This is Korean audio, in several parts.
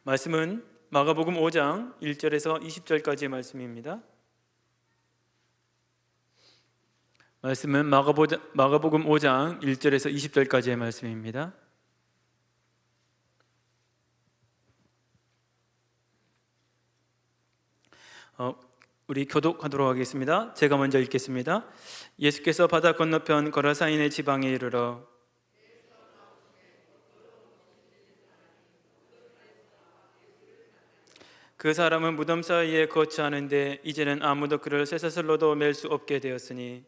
말씀은 마가복음 5장 1절에서 20절까지의 말씀입니다. 말씀은 마가복음 5장 1절에서 20절까지의 말씀입니다. 우리 교독하도록 하겠습니다. 제가 먼저 읽겠습니다. 예수께서 바다 건너편 거라사인의 지방에 이르러 그 사람은 무덤 사이에 거처하는데 이제는 아무도 그를 쇠사슬로도 맬 수 없게 되었으니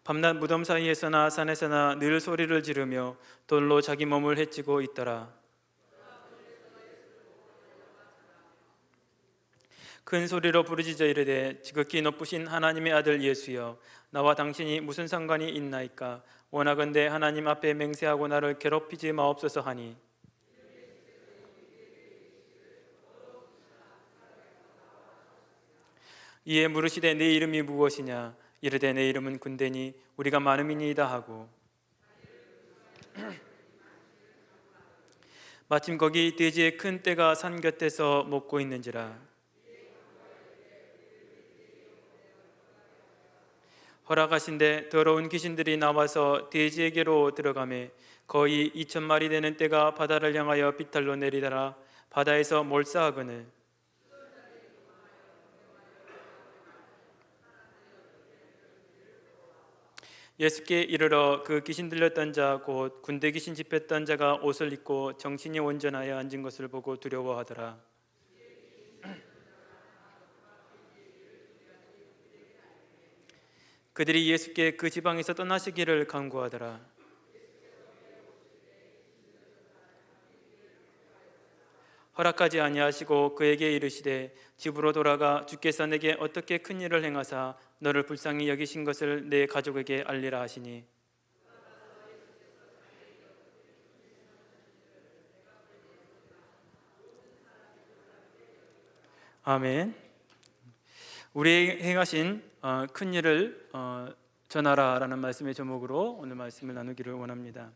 밤낮 무덤 사이에서나 산에서나 늘 소리를 지르며 돌로 자기 몸을 해치고 있더라. 큰 소리로 부르짖어 이르되 지극히 높으신 하나님의 아들 예수여, 나와 당신이 무슨 상관이 있나이까? 원하건대 하나님 앞에 맹세하고 나를 괴롭히지 마옵소서 하니, 이에 물으시되 내 이름이 무엇이냐? 이르되 내 이름은 군대니 우리가 많음이니이다 하고, 마침 거기 돼지의 큰 떼가 산 곁에서 먹고 있는지라. 허락하신데 더러운 귀신들이 나와서 돼지에게로 들어가매 거의 2,000마리 되는 떼가 바다를 향하여 비탈로 내리더라. 바다에서 몰사하거늘 예수께 이르러 그 귀신 들렸던 자 곧 군대 귀신 집했던 자가 옷을 입고 정신이 온전하여 앉은 것을 보고 두려워하더라. 그들이 예수께 그 지방에서 떠나시기를 간구하더라. 허락하지 아니하시고 그에게 이르시되 집으로 돌아가 주께서 내게 어떻게 큰 일을 행하사 너를 불쌍히 여기신 것을 내 가족에게 알리라 하시니, 아멘. 우리에게 행하신 큰 일을 전하라라는 말씀의 제목으로 오늘 말씀을 나누기를 원합니다.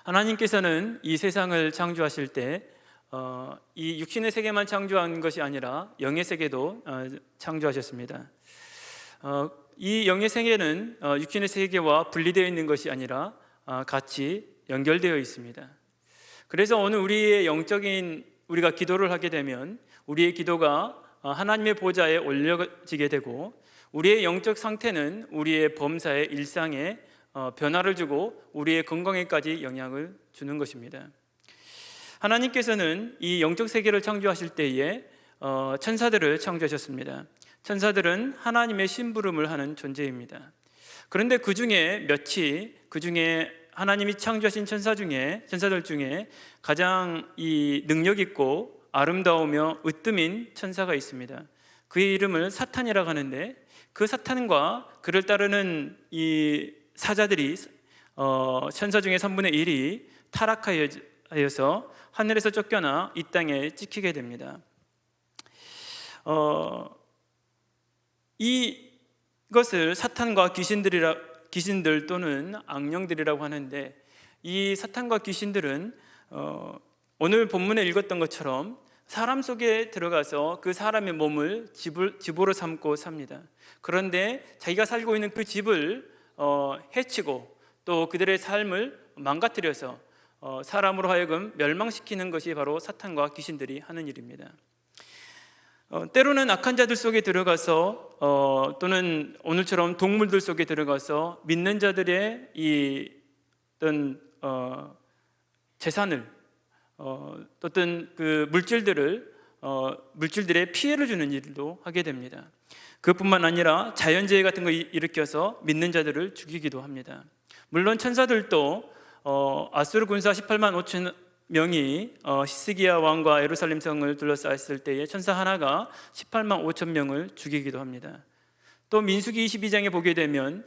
하나님께서는 이 세상을 창조하실 때 이 육신의 세계만 창조한 것이 아니라 영의 세계도 창조하셨습니다. 이 영의 세계는 육신의 세계와 분리되어 있는 것이 아니라 같이 연결되어 있습니다. 그래서 오늘 우리가 기도를 하게 되면 우리의 기도가 하나님의 보좌에 올려지게 되고, 우리의 영적 상태는 우리의 범사의 일상에 변화를 주고 우리의 건강에까지 영향을 주는 것입니다. 하나님께서는 이 영적 세계를 창조하실 때에 천사들을 창조하셨습니다. 천사들은 하나님의 심부름을 하는 존재입니다. 그런데 그 중에 하나님이 창조하신 천사들 중에 가장 이 능력 있고 아름다우며 으뜸인 천사가 있습니다. 그의 이름을 사탄이라고 하는데, 그 사탄과 그를 따르는 이 사자들이 천사 중에 3분의 1이 타락하여서 하늘에서 쫓겨나 이 땅에 찍히게 됩니다. 이것을 사탄과 귀신들 또는 악령들이라고 하는데, 이 사탄과 귀신들은 오늘 본문에 읽었던 것처럼 사람 속에 들어가서 그 사람의 몸을 집으로 삼고 삽니다. 그런데 자기가 살고 있는 그 집을 해치고 또 그들의 삶을 망가뜨려서 사람으로 하여금 멸망시키는 것이 바로 사탄과 귀신들이 하는 일입니다. 때로는 악한 자들 속에 들어가서 또는 오늘처럼 동물들 속에 들어가서 믿는 자들의 어떤 재산을 어떤 그 물질들의 피해를 주는 일도 하게 됩니다. 그뿐만 아니라 자연재해 같은 거 일으켜서 믿는 자들을 죽이기도 합니다. 물론 천사들도 아수르 군사 18만 5천 명이 히스기야 왕과 예루살렘 성을 둘러싸였을 때에 천사 하나가 18만 5천 명을 죽이기도 합니다. 또 민수기 22장에 보게 되면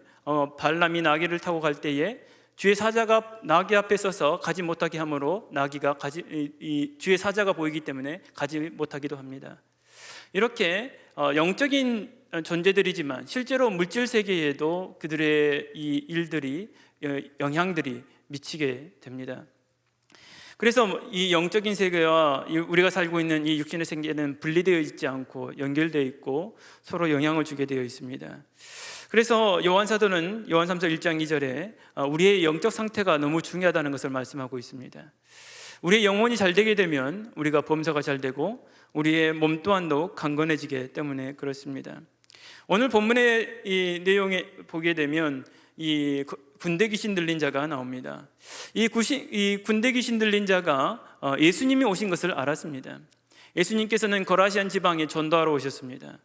발람이 나귀를 타고 갈 때에 주의 사자가 나귀 앞에 서서 가지 못하게 하므로 나귀가 주의 사자가 보이기 때문에 가지 못하기도 합니다. 이렇게 영적인 존재들이지만 실제로 물질 세계에도 그들의 이 일들이 영향들이 미치게 됩니다. 그래서 이 영적인 세계와 우리가 살고 있는 이 육신의 세계는 분리되어 있지 않고 연결되어 있고 서로 영향을 주게 되어 있습니다. 그래서 요한 사도는 요한 3서 1장 2절에 우리의 영적 상태가 너무 중요하다는 것을 말씀하고 있습니다. 우리의 영혼이 잘 되게 되면 우리가 범사가 잘 되고 우리의 몸 또한도 강건해지기 때문에 그렇습니다. 오늘 본문의 이 내용에 보게 되면 이 군대 귀신 들린 자가 나옵니다. 이 군대 귀신 들린 자가 예수님이 오신 것을 알았습니다. 예수님께서는 거라시안 지방에 전도하러 오셨습니다.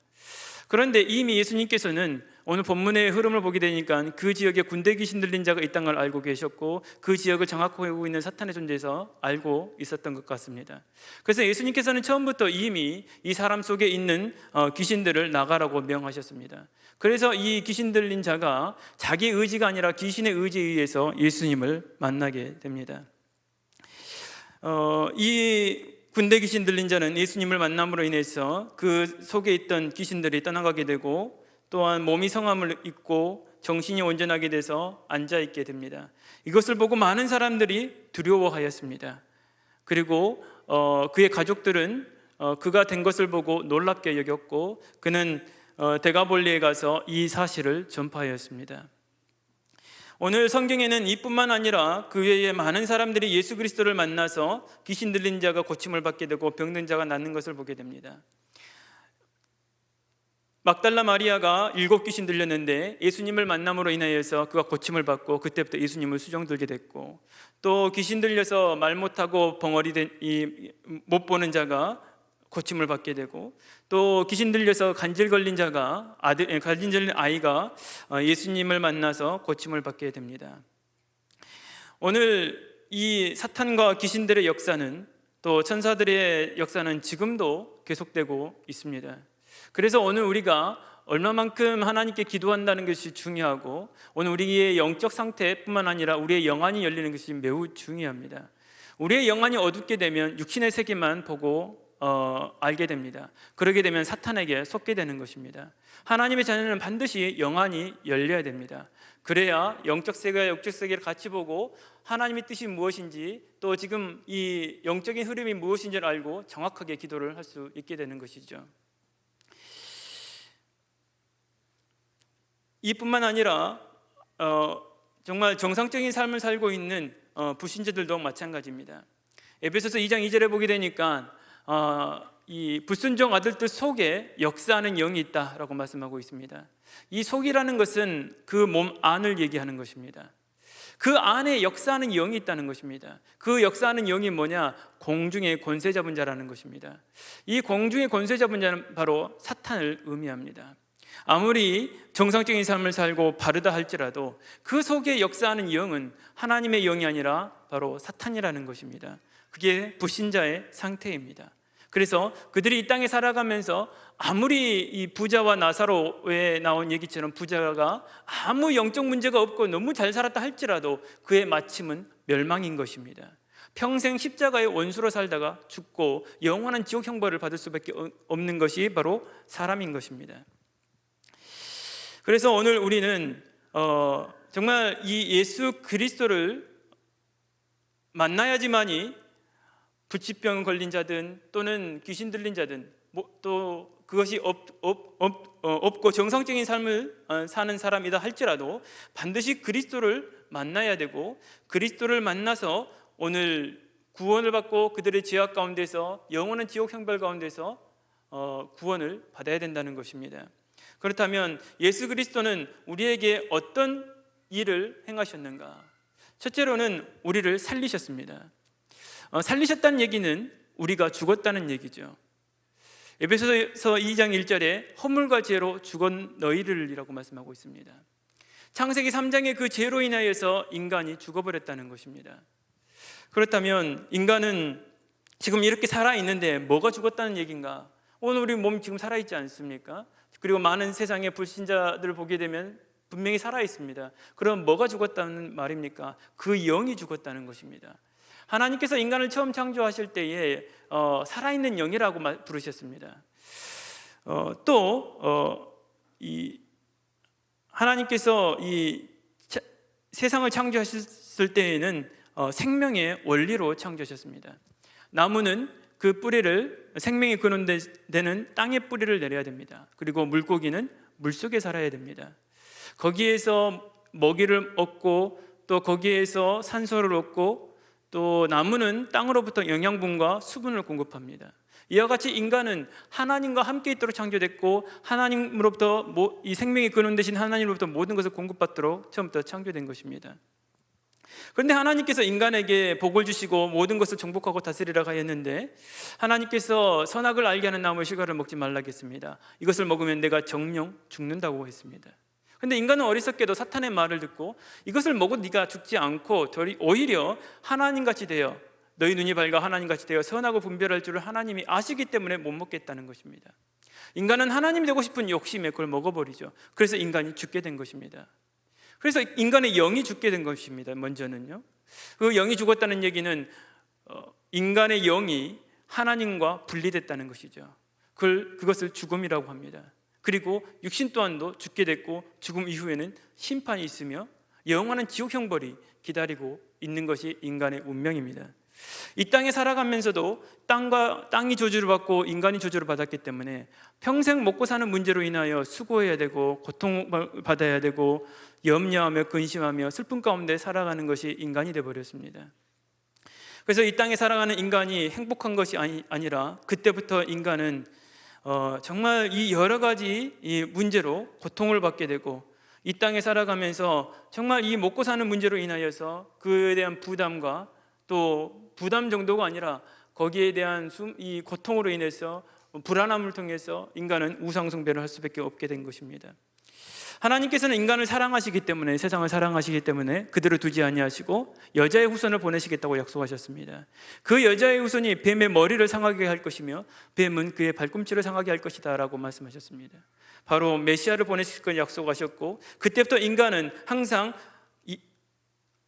그런데 이미 예수님께서는 오늘 본문의 흐름을 보게 되니까 그 지역에 군대 귀신 들린 자가 있다는 걸 알고 계셨고 그 지역을 장악하고 있는 사탄의 존재에서 알고 있었던 것 같습니다. 그래서 예수님께서는 처음부터 이미 이 사람 속에 있는 귀신들을 나가라고 명하셨습니다. 그래서 이 귀신 들린 자가 자기 의지가 아니라 귀신의 의지에 의해서 예수님을 만나게 됩니다. 이 군대 귀신 들린 자는 예수님을 만남으로 인해서 그 속에 있던 귀신들이 떠나가게 되고 또한 몸이 성함을 입고 정신이 온전하게 돼서 앉아있게 됩니다. 이것을 보고 많은 사람들이 두려워하였습니다. 그리고 그의 가족들은 그가 된 것을 보고 놀랍게 여겼고 그는 데가볼리에 가서 이 사실을 전파하였습니다. 오늘 성경에는 이뿐만 아니라 그 외에 많은 사람들이 예수 그리스도를 만나서 귀신 들린 자가 고침을 받게 되고 병든 자가 낫는 것을 보게 됩니다. 막달라 마리아가 7 귀신 들렸는데 예수님을 만남으로 인하여서 그가 고침을 받고 그때부터 예수님을 수종들게 됐고, 또 귀신 들려서 말 못하고 벙어리 된 못 보는 자가 고침을 받게 되고, 또 귀신 들려서 간질 걸린 아이가 예수님을 만나서 고침을 받게 됩니다. 오늘 이 사탄과 귀신들의 역사는, 또 천사들의 역사는 지금도 계속되고 있습니다. 그래서 오늘 우리가 얼마만큼 하나님께 기도한다는 것이 중요하고, 오늘 우리의 영적 상태뿐만 아니라 우리의 영안이 열리는 것이 매우 중요합니다. 우리의 영안이 어둡게 되면 육신의 세계만 보고 알게 됩니다. 그러게 되면 사탄에게 속게 되는 것입니다. 하나님의 자녀는 반드시 영안이 열려야 됩니다. 그래야 영적 세계와 육적 세계를 같이 보고 하나님의 뜻이 무엇인지, 또 지금 이 영적인 흐름이 무엇인지를 알고 정확하게 기도를 할 수 있게 되는 것이죠. 이뿐만 아니라 정말 정상적인 삶을 살고 있는 불신자들도 마찬가지입니다. 에베소서 2장 2절에 보게 되니까 이 불순종 아들들 속에 역사하는 영이 있다라고 말씀하고 있습니다. 이 속이라는 것은 그 몸 안을 얘기하는 것입니다. 그 안에 역사하는 영이 있다는 것입니다. 그 역사하는 영이 뭐냐? 공중의 권세 잡은 자라는 것입니다. 이 공중의 권세 잡은 자는 바로 사탄을 의미합니다. 아무리 정상적인 삶을 살고 바르다 할지라도 그 속에 역사하는 영은 하나님의 영이 아니라 바로 사탄이라는 것입니다. 그게 불신자의 상태입니다. 그래서 그들이 이 땅에 살아가면서 아무리 이 부자와 나사로에 나온 얘기처럼 부자가 아무 영적 문제가 없고 너무 잘 살았다 할지라도 그의 마침은 멸망인 것입니다. 평생 십자가의 원수로 살다가 죽고 영원한 지옥 형벌을 받을 수밖에 없는 것이 바로 사람인 것입니다. 그래서 오늘 우리는 정말 이 예수 그리스도를 만나야지만이 불치병 걸린 자든 또는 귀신 들린 자든 또 그것이 없고 정상적인 삶을 사는 사람이다 할지라도 반드시 그리스도를 만나야 되고, 그리스도를 만나서 오늘 구원을 받고 그들의 죄악 가운데서 영원한 지옥 형벌 가운데서 구원을 받아야 된다는 것입니다. 그렇다면 예수 그리스도는 우리에게 어떤 일을 행하셨는가? 첫째로는 우리를 살리셨습니다. 살리셨다는 얘기는 우리가 죽었다는 얘기죠. 에베소서 2장 1절에 허물과 죄로 죽은 너희들이라고 말씀하고 있습니다. 창세기 3장의 그 죄로 인하여서 인간이 죽어버렸다는 것입니다. 그렇다면 인간은 지금 이렇게 살아있는데 뭐가 죽었다는 얘기인가? 오늘 우리 몸 지금 살아있지 않습니까? 그리고 많은 세상의 불신자들을 보게 되면 분명히 살아있습니다. 그럼 뭐가 죽었다는 말입니까? 그 영이 죽었다는 것입니다. 하나님께서 인간을 처음 창조하실 때에 살아있는 영이라고 부르셨습니다. 또 이 하나님께서 이 세상을 창조하셨을 때에는 생명의 원리로 창조하셨습니다. 나무는 그 뿌리를 생명이 근원되는 땅의 뿌리를 내려야 됩니다. 그리고 물고기는 물속에 살아야 됩니다. 거기에서 먹이를 얻고 또 거기에서 산소를 얻고 또 나무는 땅으로부터 영양분과 수분을 공급합니다. 이와 같이 인간은 하나님과 함께 있도록 창조됐고 하나님으로부터 이 생명이 근원 되신 하나님으로부터 모든 것을 공급받도록 처음부터 창조된 것입니다. 그런데 하나님께서 인간에게 복을 주시고 모든 것을 정복하고 다스리라고 하였는데 하나님께서 선악을 알게 하는 나무의 실과를 먹지 말라고 했습니다. 이것을 먹으면 내가 정령 죽는다고 했습니다. 그런데 인간은 어리석게도 사탄의 말을 듣고 이것을 먹어도 네가 죽지 않고 오히려 하나님같이 되어 너희 눈이 밝아 하나님같이 되어 선하고 분별할 줄을 하나님이 아시기 때문에 못 먹겠다는 것입니다. 인간은 하나님이 되고 싶은 욕심에 그걸 먹어버리죠. 그래서 인간이 죽게 된 것입니다. 그래서 인간의 영이 죽게 된 것입니다. 먼저는요. 그 영이 죽었다는 얘기는 인간의 영이 하나님과 분리됐다는 것이죠. 그것을 죽음이라고 합니다. 그리고 육신 또한도 죽게 됐고 죽음 이후에는 심판이 있으며 영원한 지옥 형벌이 기다리고 있는 것이 인간의 운명입니다. 이 땅에 살아가면서도 땅이 저주를 받고 인간이 저주를 받았기 때문에 평생 먹고 사는 문제로 인하여 수고해야 되고 고통을 받아야 되고 염려하며 근심하며 슬픔 가운데 살아가는 것이 인간이 되어버렸습니다. 그래서 이 땅에 살아가는 인간이 행복한 것이 아니라 그때부터 인간은 정말 이 여러 가지 이 문제로 고통을 받게 되고 이 땅에 살아가면서 정말 이 먹고 사는 문제로 인하여서 그에 대한 부담과 또 부담 정도가 아니라 거기에 대한 이 고통으로 인해서 불안함을 통해서 인간은 우상 숭배를 할 수밖에 없게 된 것입니다. 하나님께서는 인간을 사랑하시기 때문에 세상을 사랑하시기 때문에 그대로 두지 아니하시고 여자의 후손을 보내시겠다고 약속하셨습니다. 그 여자의 후손이 뱀의 머리를 상하게 할 것이며 뱀은 그의 발꿈치를 상하게 할 것이다 라고 말씀하셨습니다. 바로 메시아를 보내실 걸 약속하셨고 그때부터 인간은 항상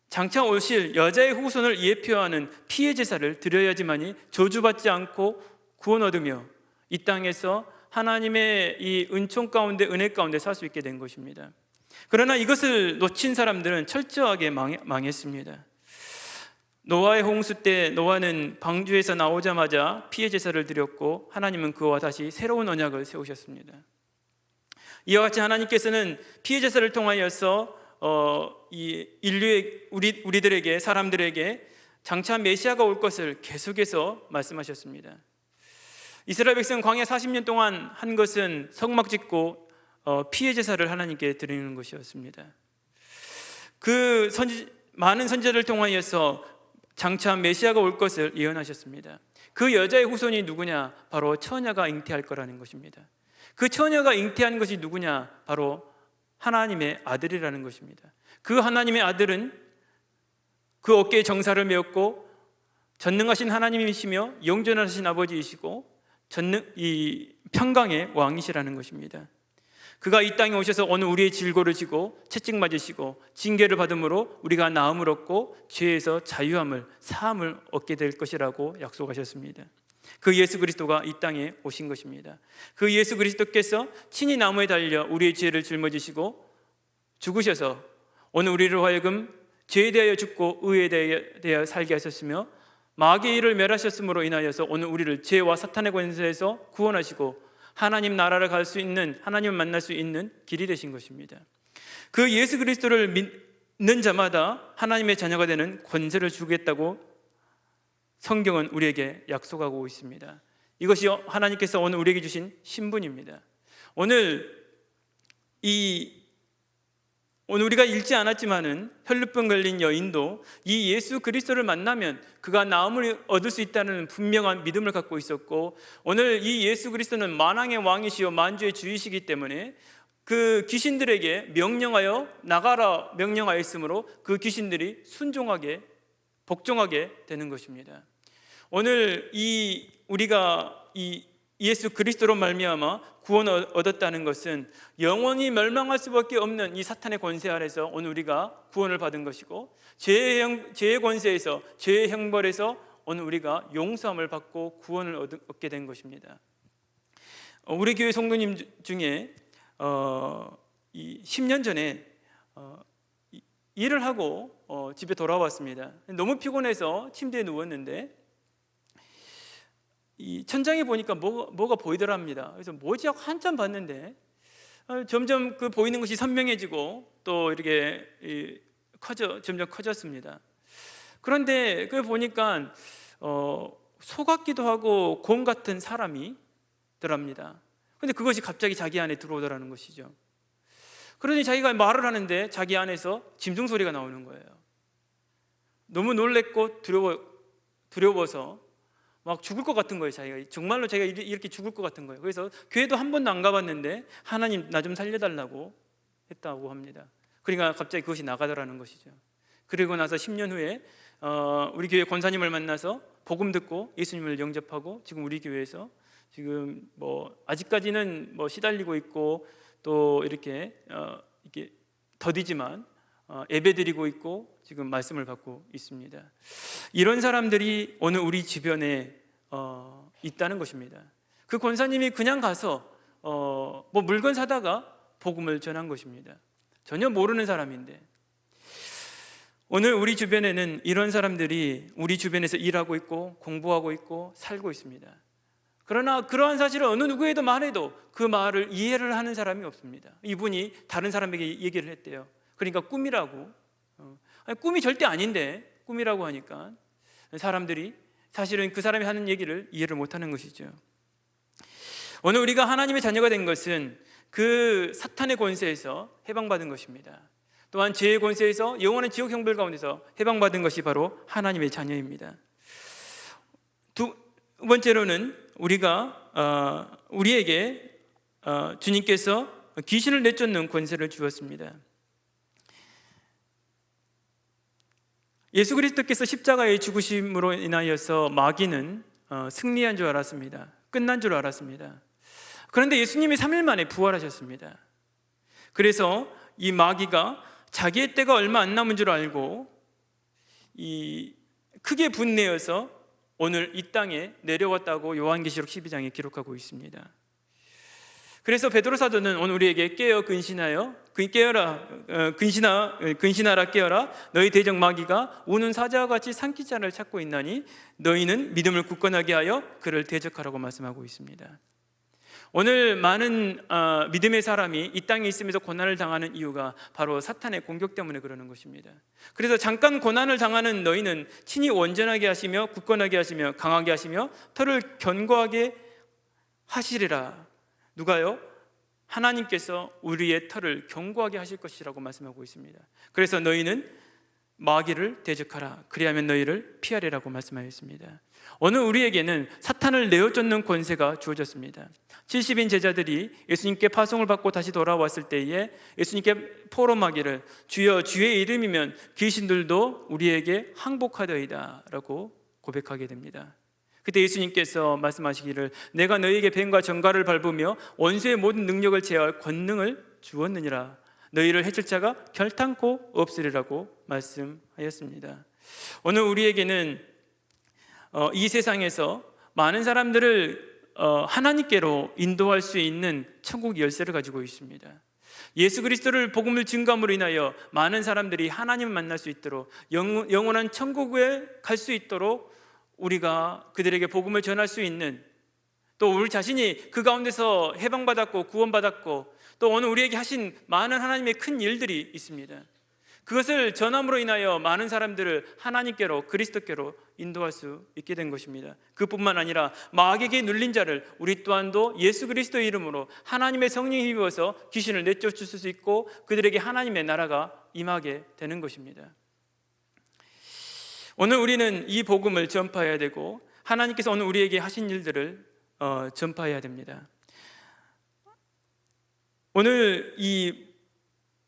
장차 오실 여자의 후손을 예표하는 피의 제사를 드려야지만이 저주받지 않고 구원 얻으며 이 땅에서 하나님의 이 은총 가운데 은혜 가운데 살 수 있게 된 것입니다. 그러나 이것을 놓친 사람들은 철저하게 망했습니다. 노아의 홍수 때 노아는 방주에서 나오자마자 피의 제사를 드렸고 하나님은 그와 다시 새로운 언약을 세우셨습니다. 이와 같이 하나님께서는 피의 제사를 통하여서 이 인류의 우리들에게 사람들에게 장차 메시아가 올 것을 계속해서 말씀하셨습니다. 이스라엘 백성 광야 40년 동안 한 것은 성막 짓고 피의 제사를 하나님께 드리는 것이었습니다. 그 많은 선지자를 통하여서 장차 메시아가 올 것을 예언하셨습니다. 그 여자의 후손이 누구냐? 바로 처녀가 잉태할 거라는 것입니다. 그 처녀가 잉태한 것이 누구냐? 바로 하나님의 아들이라는 것입니다. 그 하나님의 아들은 그 어깨에 정사를 메었고 전능하신 하나님이시며 영존하신 아버지이시고 이 평강의 왕이시라는 것입니다. 그가 이 땅에 오셔서 오늘 우리의 질고를 지고 채찍 맞으시고 징계를 받음으로 우리가 나음을 얻고 죄에서 자유함을 사함을 얻게 될 것이라고 약속하셨습니다. 그 예수 그리스도가 이 땅에 오신 것입니다. 그 예수 그리스도께서 친히 나무에 달려 우리의 죄를 짊어지시고 죽으셔서 오늘 우리를 하여금 죄에 대하여 죽고 의에 대하여 살게 하셨으며 마귀의 일을 멸하셨음으로 인하여서 오늘 우리를 죄와 사탄의 권세에서 구원하시고 하나님 나라를 갈 수 있는, 하나님을 만날 수 있는 길이 되신 것입니다. 그 예수 그리스도를 믿는 자마다 하나님의 자녀가 되는 권세를 주겠다고 성경은 우리에게 약속하고 있습니다. 이것이 하나님께서 오늘 우리에게 주신 신분입니다. 오늘 우리가 읽지 않았지만은 혈루병 걸린 여인도 이 예수 그리스도를 만나면 그가 나음을 얻을 수 있다는 분명한 믿음을 갖고 있었고 오늘 이 예수 그리스도는 만왕의 왕이시요 만주의 주이시기 때문에 그 귀신들에게 명령하여 나가라 명령하였으므로 그 귀신들이 순종하게 복종하게 되는 것입니다. 오늘 우리가 이 예수 그리스도로 말미암아 구원을 얻었다는 것은 영원히 멸망할 수밖에 없는 이 사탄의 권세 아래서 오늘 우리가 구원을 받은 것이고 죄의 권세에서 죄의 형벌에서 오늘 우리가 용서함을 받고 구원을 얻게 된 것입니다. 우리 교회 성도님 중에 이 10년 전에 일을 하고 집에 돌아왔습니다. 너무 피곤해서 침대에 누웠는데 이 천장에 보니까 뭐가 보이더랍니다. 그래서 뭐지 하고 한참 봤는데 점점 그 보이는 것이 선명해지고 또 이렇게 점점 커졌습니다. 그런데 그 보니까 소 같기도 하고 곰 같은 사람이 더랍니다. 근데 그것이 갑자기 자기 안에 들어오더라는 것이죠. 그러니 자기가 말을 하는데 자기 안에서 짐승 소리가 나오는 거예요. 너무 놀랬고 두려워서 막 죽을 것 같은 거예요. 정말로 자기가 이렇게 죽을 것 같은 거예요. 그래서 교회도 한 번도 안 가봤는데 하나님 나 좀 살려달라고 했다고 합니다. 그러니까 갑자기 그것이 나가더라는 것이죠. 그리고 나서 10년 후에 우리 교회 권사님을 만나서 복음 듣고 예수님을 영접하고 지금 우리 교회에서 지금 아직까지는 시달리고 있고 또 이렇게 더디지만 예배드리고 있고 지금 말씀을 받고 있습니다. 이런 사람들이 오늘 우리 주변에 있다는 것입니다. 그 권사님이 그냥 가서 물건 사다가 복음을 전한 것입니다. 전혀 모르는 사람인데 오늘 우리 주변에는 이런 사람들이 우리 주변에서 일하고 있고 공부하고 있고 살고 있습니다. 그러나 그러한 사실을 어느 누구에도 말해도 그 말을 이해를 하는 사람이 없습니다. 이분이 다른 사람에게 얘기를 했대요. 그러니까 꿈이라고. 꿈이 절대 아닌데 꿈이라고 하니까 사람들이 사실은 그 사람이 하는 얘기를 이해를 못하는 것이죠. 오늘 우리가 하나님의 자녀가 된 것은 그 사탄의 권세에서 해방받은 것입니다. 또한 죄의 권세에서 영원한 지옥 형벌 가운데서 해방받은 것이 바로 하나님의 자녀입니다. 두 번째로는 우리에게 주님께서 귀신을 내쫓는 권세를 주었습니다. 예수 그리스도께서 십자가의 죽으심으로 인하여서 마귀는 승리한 줄 알았습니다. 끝난 줄 알았습니다. 그런데 예수님이 3일 만에 부활하셨습니다. 그래서 이 마귀가 자기의 때가 얼마 안 남은 줄 알고 크게 분내어서 오늘 이 땅에 내려왔다고 요한계시록 12장에 기록하고 있습니다. 그래서 베드로 사도는 오늘 우리에게 깨어 근신하여 근신하라 깨어라 너희 대적 마귀가 우는 사자와 같이 삼킬 자를 찾고 있나니 너희는 믿음을 굳건하게 하여 그를 대적하라고 말씀하고 있습니다. 오늘 많은 믿음의 사람이 이 땅에 있으면서 고난을 당하는 이유가 바로 사탄의 공격 때문에 그러는 것입니다. 그래서 잠깐 고난을 당하는 너희는 친히 온전하게 하시며 굳건하게 하시며 강하게 하시며 털을 견고하게 하시리라. 누가요? 하나님께서 우리의 털을 견고하게 하실 것이라고 말씀하고 있습니다. 그래서 너희는 마귀를 대적하라. 그리하면 너희를 피하리라고 말씀하였습니다. 오늘 우리에게는 사탄을 내어쫓는 권세가 주어졌습니다. 70인 제자들이 예수님께 파송을 받고 다시 돌아왔을 때에 예수님께 포럼하기를 주여 주의 이름이면 귀신들도 우리에게 항복하더이다 라고 고백하게 됩니다. 그때 예수님께서 말씀하시기를 내가 너희에게 뱀과 정갈을 밟으며 원수의 모든 능력을 제어할 권능을 주었느니라. 너희를 해칠 자가 결탄코 없으리라고 말씀하였습니다. 오늘 우리에게는 이 세상에서 많은 사람들을 하나님께로 인도할 수 있는 천국 열쇠를 가지고 있습니다. 예수 그리스도를 복음을 증거함으로 인하여 많은 사람들이 하나님을 만날 수 있도록 영원한 천국에 갈 수 있도록 우리가 그들에게 복음을 전할 수 있는, 또 우리 자신이 그 가운데서 해방받았고 구원받았고 또 오늘 우리에게 하신 많은 하나님의 큰 일들이 있습니다. 그것을 전함으로 인하여 많은 사람들을 하나님께로 그리스도께로 인도할 수 있게 된 것입니다. 그뿐만 아니라 마귀에게 눌린 자를 우리 또한도 예수 그리스도의 이름으로 하나님의 성령에 힘입어서 귀신을 내쫓을 수 있고 그들에게 하나님의 나라가 임하게 되는 것입니다. 오늘 우리는 이 복음을 전파해야 되고 하나님께서 오늘 우리에게 하신 일들을 전파해야 됩니다. 오늘 이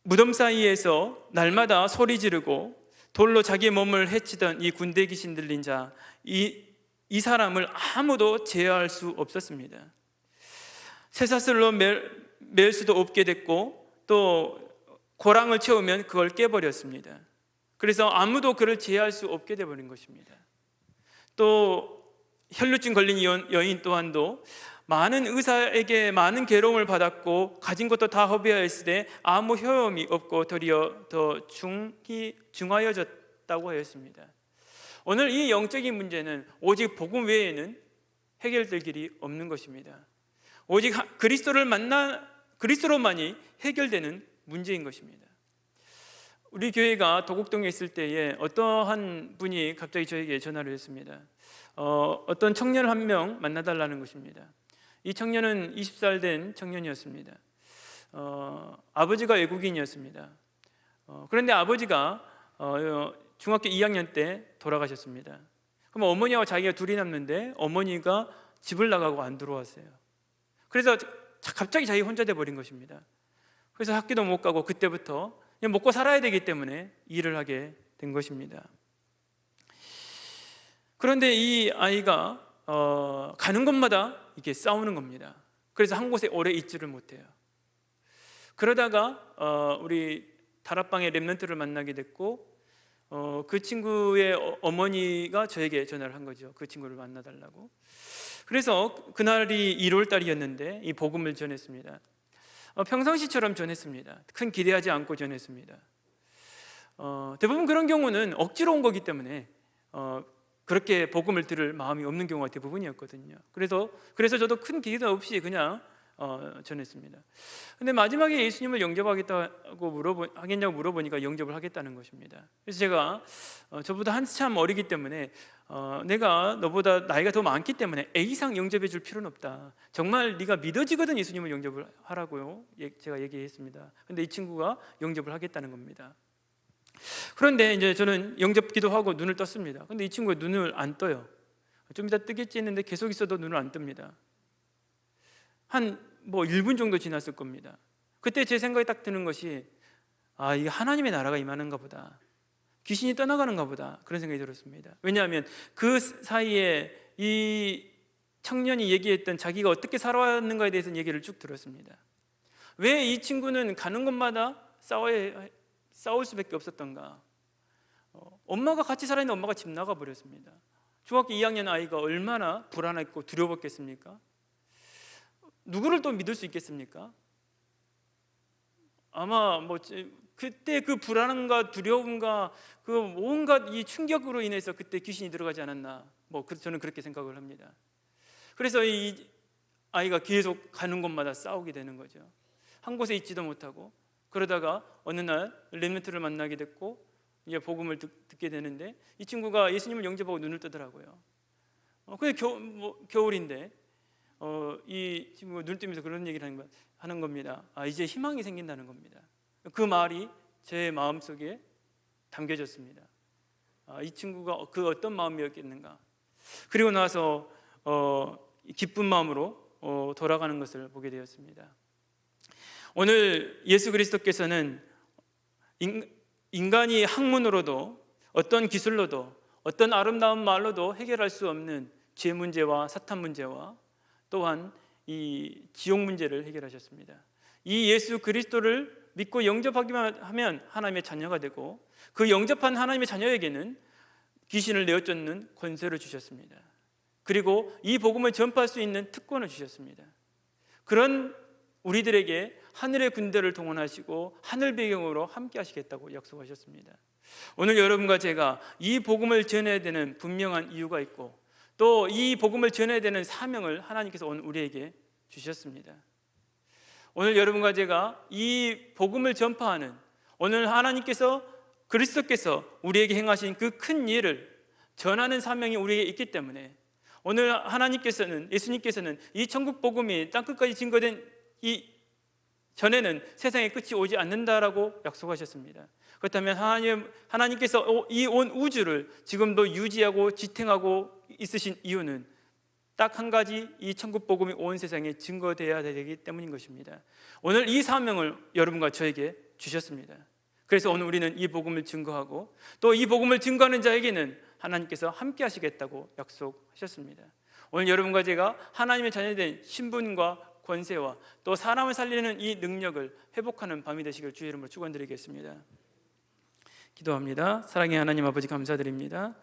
무덤 사이에서 날마다 소리 지르고 돌로 자기 몸을 해치던 이 군대 귀신 들린 자, 이 사람을 아무도 제어할 수 없었습니다. 쇠사슬로 맬 수도 없게 됐고 또 고랑을 채우면 그걸 깨버렸습니다. 그래서 아무도 그를 제어할 수 없게 되어버린 것입니다. 또 혈루증 걸린 여인 또한도 많은 의사에게 많은 괴로움을 받았고 가진 것도 다 허비하였을 때 아무 효험이 없고 도리어 더 중하여졌다고 하였습니다. 오늘 이 영적인 문제는 오직 복음 외에는 해결될 길이 없는 것입니다. 오직 그리스도로만이 해결되는 문제인 것입니다. 우리 교회가 도곡동에 있을 때에 어떠한 분이 갑자기 저에게 전화를 했습니다. 어떤 청년을 한 명 만나달라는 것입니다. 이 청년은 20살 된 청년이었습니다. 아버지가 외국인이었습니다. 그런데 아버지가 중학교 2학년 때 돌아가셨습니다. 그럼 어머니와 자기가 둘이 남는데 어머니가 집을 나가고 안 들어왔어요. 그래서 갑자기 자기 혼자 돼버린 것입니다. 그래서 학교도 못 가고 그때부터 그냥 먹고 살아야 되기 때문에 일을 하게 된 것입니다. 그런데 이 아이가 가는 곳마다 이렇게 싸우는 겁니다. 그래서 한 곳에 오래 있지를 못해요. 그러다가 우리 다락방의 랩런트를 만나게 됐고 그 친구의 어머니가 저에게 전화를 한 거죠. 그 친구를 만나달라고. 그래서 그날이 1월 달이었는데 이 복음을 전했습니다. 평상시처럼 전했습니다. 큰 기대하지 않고 전했습니다. 대부분 그런 경우는 억지로 온 거기 때문에 그렇게 복음을 들을 마음이 없는 경우가 대부분이었거든요. 그래서 저도 큰 기대 없이 그냥 전했습니다. 근데 마지막에 예수님을 영접하겠냐고 물어보니까 영접을 하겠다는 것입니다. 그래서 제가 저보다 한참 어리기 때문에 내가 너보다 나이가 더 많기 때문에 A상 영접해 줄 필요는 없다. 정말 네가 믿어지거든 예수님을 영접을 하라고요. 제가 얘기했습니다. 근데 이 친구가 영접을 하겠다는 겁니다. 그런데 이제 저는 영접 기도하고 눈을 떴습니다. 근데 이 친구가 눈을 안 떠요. 좀 이따 뜨겠지 했는데 계속 있어도 눈을 안 뜹니다. 한 1분 정도 지났을 겁니다. 그때 제 생각이 딱 드는 것이 이게 하나님의 나라가 임하는가 보다, 귀신이 떠나가는가 보다, 그런 생각이 들었습니다. 왜냐하면 그 사이에 이 청년이 얘기했던 자기가 어떻게 살아왔는가에 대해서 얘기를 쭉 들었습니다. 왜 이 친구는 가는 곳마다 싸울 수밖에 없었던가? 엄마가 같이 살아있는 엄마가 집 나가버렸습니다. 중학교 2학년 아이가 얼마나 불안했고 두려웠겠습니까? 누구를 또 믿을 수 있겠습니까? 아마 그때 그 불안함과 두려움과 그 온갖 이 충격으로 인해서 그때 귀신이 들어가지 않았나, 저는 그렇게 생각을 합니다. 그래서 이 아이가 계속 가는 곳마다 싸우게 되는 거죠. 한 곳에 있지도 못하고. 그러다가 어느 날 렘넌트를 만나게 됐고 이제 복음을 듣게 되는데 이 친구가 예수님을 영접하고 눈을 뜨더라고요. 근데 겨울인데 이 친구가 눈 뜨면서 그런 얘기를 하는 겁니다. 이제 희망이 생긴다는 겁니다. 그 말이 제 마음속에 담겨졌습니다. 이 친구가 그 어떤 마음이었겠는가. 그리고 나서 기쁜 마음으로 돌아가는 것을 보게 되었습니다. 오늘 예수 그리스도께서는 인간이 학문으로도 어떤 기술로도 어떤 아름다운 말로도 해결할 수 없는 죄 문제와 사탄 문제와 또한 이 지옥 문제를 해결하셨습니다. 이 예수 그리스도를 믿고 영접하기만 하면 하나님의 자녀가 되고 그 영접한 하나님의 자녀에게는 귀신을 내어쫓는 권세를 주셨습니다. 그리고 이 복음을 전파할 수 있는 특권을 주셨습니다. 그런 우리들에게 하늘의 군대를 동원하시고 하늘 배경으로 함께 하시겠다고 약속하셨습니다. 오늘 여러분과 제가 이 복음을 전해야 되는 분명한 이유가 있고 또 이 복음을 전해야 되는 사명을 하나님께서 오늘 우리에게 주셨습니다. 오늘 여러분과 제가 이 복음을 전파하는, 오늘 하나님께서 그리스도께서 우리에게 행하신 그 큰 일을 전하는 사명이 우리에게 있기 때문에 오늘 예수님께서는 이 천국 복음이 땅끝까지 증거된 이 전에는 세상의 끝이 오지 않는다라고 약속하셨습니다. 그렇다면 하나님께서 이 온 우주를 지금도 유지하고 지탱하고 있으신 이유는 딱 한 가지, 이 천국 복음이 온 세상에 증거되어야 되기 때문인 것입니다. 오늘 이 사명을 여러분과 저에게 주셨습니다. 그래서 오늘 우리는 이 복음을 증거하고 또 이 복음을 증거하는 자에게는 하나님께서 함께 하시겠다고 약속하셨습니다. 오늘 여러분과 제가 하나님의 자녀된 신분과 권세와 또 사람을 살리는 이 능력을 회복하는 밤이 되시길 주의 이름으로 축원드리겠습니다. 기도합니다. 사랑의 하나님 아버지, 감사드립니다.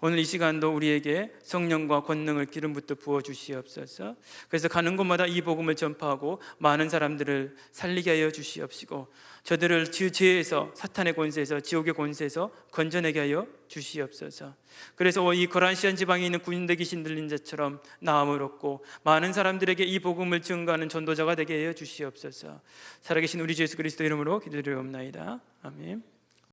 오늘 이 시간도 우리에게 성령과 권능을 기름부터 부어 주시옵소서. 그래서 가는 곳마다 이 복음을 전파하고 많은 사람들을 살리게 하여 주시옵시고, 저들을 죄에서, 사탄의 권세에서, 지옥의 권세에서 건져내게 하여 주시옵소서. 그래서 이 고란시안 지방에 있는 군대 귀신 들린 자처럼 나음을 얻고 많은 사람들에게 이 복음을 증거하는 전도자가 되게 하여 주시옵소서. 살아계신 우리 주 예수 그리스도 이름으로 기도드리옵나이다. 아멘.